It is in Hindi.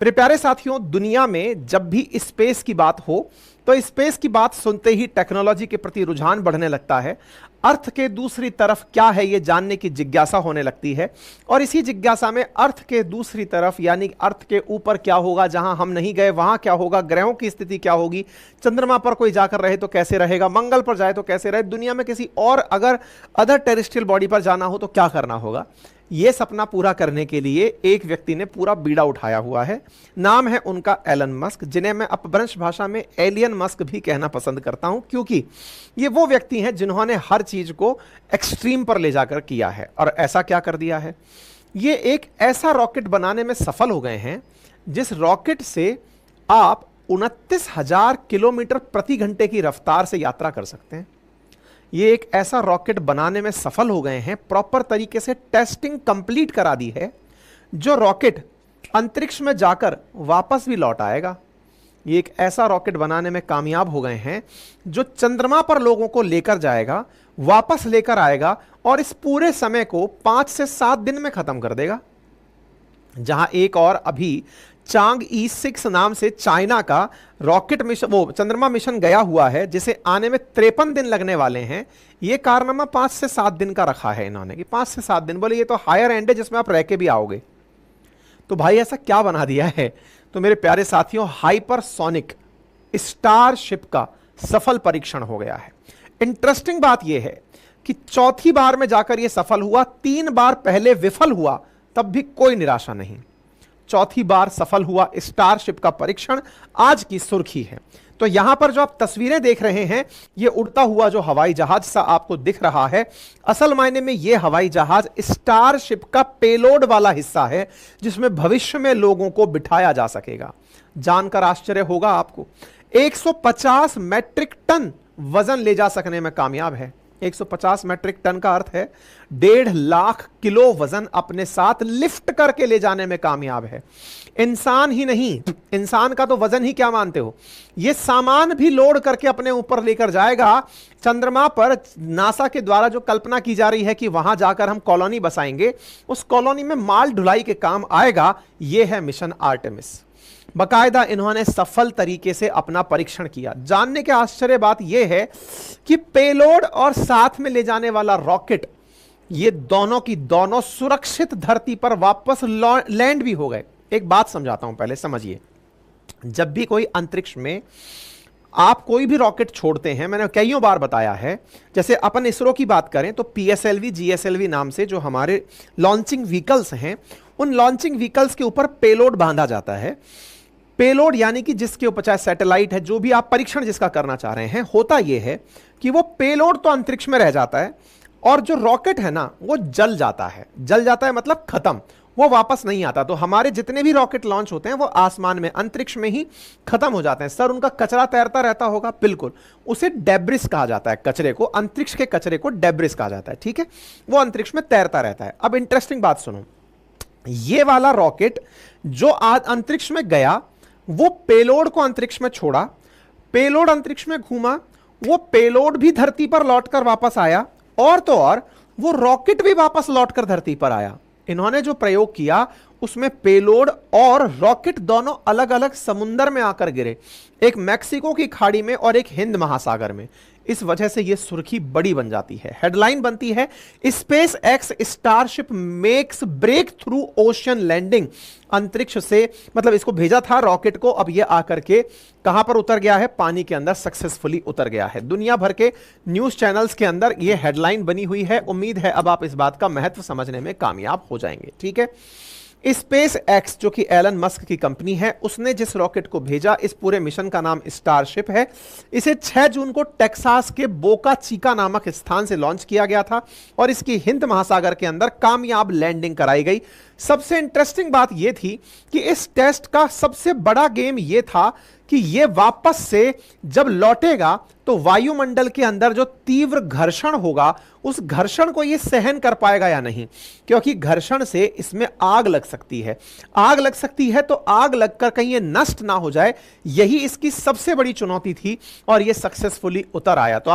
मेरे प्यारे साथियों, दुनिया में जब भी स्पेस की बात हो तो स्पेस की बात सुनते ही टेक्नोलॉजी के प्रति रुझान बढ़ने लगता है। अर्थ के दूसरी तरफ क्या है यह जानने की जिज्ञासा होने लगती है और इसी जिज्ञासा में अर्थ के दूसरी तरफ यानी अर्थ के ऊपर क्या होगा, जहां हम नहीं गए वहां क्या होगा, ग्रहों की स्थिति क्या होगी, चंद्रमा पर कोई जाकर रहे तो कैसे रहेगा, मंगल पर जाए तो कैसे रहे, दुनिया में किसी और अगर अदर टेरेस्ट्रियल बॉडी पर जाना हो तो क्या करना होगा। यह सपना पूरा करने के लिए एक व्यक्ति ने पूरा बीड़ा उठाया हुआ है। नाम है उनका एलन मस्क, जिन्हें मैं अपभ्रंश भाषा में एलियन मस्क भी कहना पसंद करता हूं, क्योंकि ये वो व्यक्ति हैं जिन्होंने हर चीज को एक्सट्रीम पर ले जाकर किया है। और ऐसा क्या कर दिया है, ये एक ऐसा रॉकेट बनाने में सफल हो गए हैं जिस रॉकेट से आप 29,000 किलोमीटर प्रति घंटे की रफ्तार से यात्रा कर सकते हैं। ये एक ऐसा रॉकेट बनाने में सफल हो गए हैं, प्रॉपर तरीके से टेस्टिंग कंप्लीट करा दी है, जो रॉकेट अंतरिक्ष में जाकर वापस भी लौट आएगा। ये एक ऐसा रॉकेट बनाने में कामयाब हो गए हैं जो चंद्रमा पर लोगों को लेकर जाएगा, वापस लेकर आएगा और इस पूरे समय को 5 से 7 दिन में खत्म कर देगा। जहां एक और अभी चांग E6 नाम से चाइना का रॉकेट मिशन, वो चंद्रमा मिशन गया हुआ है, जिसे आने में 53 दिन लगने वाले हैं। यह कारनामा 5 से 7 दिन का रखा है इन्होंने कि 5 से 7 दिन। बोले ये तो हायर एंड है जिसमें आप रह के भी आओगे। तो भाई ऐसा क्या बना दिया है। तो मेरे प्यारे साथियों, हाइपरसोनिक स्टारशिप का सफल परीक्षण हो गया है। इंटरेस्टिंग बात यह है कि चौथी बार में जाकर यह सफल हुआ। 3 बार पहले विफल हुआ, तब भी कोई निराशा नहीं। चौथी बार सफल हुआ स्टारशिप का परीक्षण आज की सुर्खी है। तो यहां पर जो आप तस्वीरें देख रहे हैं, यह उड़ता हुआ जो हवाई जहाज सा आपको दिख रहा है, असल मायने में यह हवाई जहाज स्टारशिप का पेलोड वाला हिस्सा है, जिसमें भविष्य में लोगों को बिठाया जा सकेगा। जानकर आश्चर्य होगा आपको, 150 मैट्रिक टन वजन ले जा सकने में कामयाब है। 150 मैट्रिक टन का अर्थ है 1.5 लाख किलो वजन अपने साथ लिफ्ट करके ले जाने में कामयाब है। इंसान ही नहीं, इंसान का तो वजन ही क्या मानते हो, यह सामान भी लोड करके अपने ऊपर लेकर जाएगा। चंद्रमा पर नासा के द्वारा जो कल्पना की जा रही है कि वहां जाकर हम कॉलोनी बसाएंगे, उस कॉलोनी में माल ढुलाई के काम आएगा। यह है मिशन आर्टेमिस। बकायदा इन्होंने सफल तरीके से अपना परीक्षण किया। जानने के आश्चर्य बात यह है कि पेलोड और साथ में ले जाने वाला रॉकेट, ये दोनों की दोनों सुरक्षित धरती पर वापस लैंड भी हो गए। एक बात समझाता हूं, पहले समझिए। जब भी कोई अंतरिक्ष में आप कोई भी रॉकेट छोड़ते हैं, मैंने कईयों बार बताया है, जैसे अपन इसरो की बात करें तो PSLV GSLV नाम से जो हमारे लॉन्चिंग व्हीकल्स हैं, उन लॉन्चिंग व्हीकल्स के ऊपर पेलोड बांधा जाता है। पेलोड यानी कि जिसके ऊपर चाहे सैटेलाइट है, जो भी आप परीक्षण जिसका करना चाह रहे हैं, होता यह है कि वो पेलोड तो अंतरिक्ष में रह जाता है और जो रॉकेट है ना, वो जल जाता है। जल जाता है मतलब खत्म, वो वापस नहीं आता। तो हमारे जितने भी रॉकेट लॉन्च होते हैं वो आसमान में, अंतरिक्ष में ही खत्म हो जाते हैं। सर, उनका कचरा तैरता रहता होगा, बिल्कुल, उसे डेब्रिस कहा जाता है। कचरे को, अंतरिक्ष के कचरे को डेब्रिस कहा जाता है, ठीक है। वो अंतरिक्ष में तैरता रहता है। अब इंटरेस्टिंग बात सुनो, ये वाला रॉकेट जो आज अंतरिक्ष में गया, वो पेलोड को अंतरिक्ष में छोड़ा, पेलोड अंतरिक्ष में घूमा, वो पेलोड भी धरती पर लौटकर वापस आया, और तो और वो रॉकेट भी वापस लौटकर धरती पर आया। इन्होंने जो प्रयोग किया उसमें पेलोड और रॉकेट दोनों अलग अलग समुंदर में आकर गिरे, एक मैक्सिको की खाड़ी में और एक हिंद महासागर में। इस वजह से यह सुर्खी बड़ी बन जाती है, हेडलाइन बनती है, SpaceX Starship makes breakthrough ocean landing. अंतरिक्ष से, मतलब इसको भेजा था रॉकेट को, अब यह आकर के कहां पर उतर गया है, पानी के अंदर सक्सेसफुली उतर गया है। दुनिया भर के न्यूज चैनल्स के अंदर यह हेडलाइन बनी हुई है। उम्मीद है अब आप इस बात का महत्व समझने में कामयाब हो जाएंगे, ठीक है। स्पेस एक्स, जो कि एलन मस्क की कंपनी है, उसने जिस रॉकेट को भेजा, इस पूरे मिशन का नाम स्टारशिप है। इसे 6 जून को टेक्सास के बोका चिका नामक स्थान से लॉन्च किया गया था और इसकी हिंद महासागर के अंदर कामयाब लैंडिंग कराई गई। सबसे इंटरेस्टिंग बात यह थी कि इस टेस्ट का सबसे बड़ा गेम यह था कि यह वापस से जब लौटेगा तो वायुमंडल के अंदर जो तीव्र घर्षण होगा, उस घर्षण को यह सहन कर पाएगा या नहीं, क्योंकि घर्षण से इसमें आग लग सकती है। आग लग सकती है तो आग लगकर कहीं यह नष्ट ना हो जाए, यही इसकी सबसे बड़ी चुनौती थी और यह सक्सेसफुली उतर आया। तो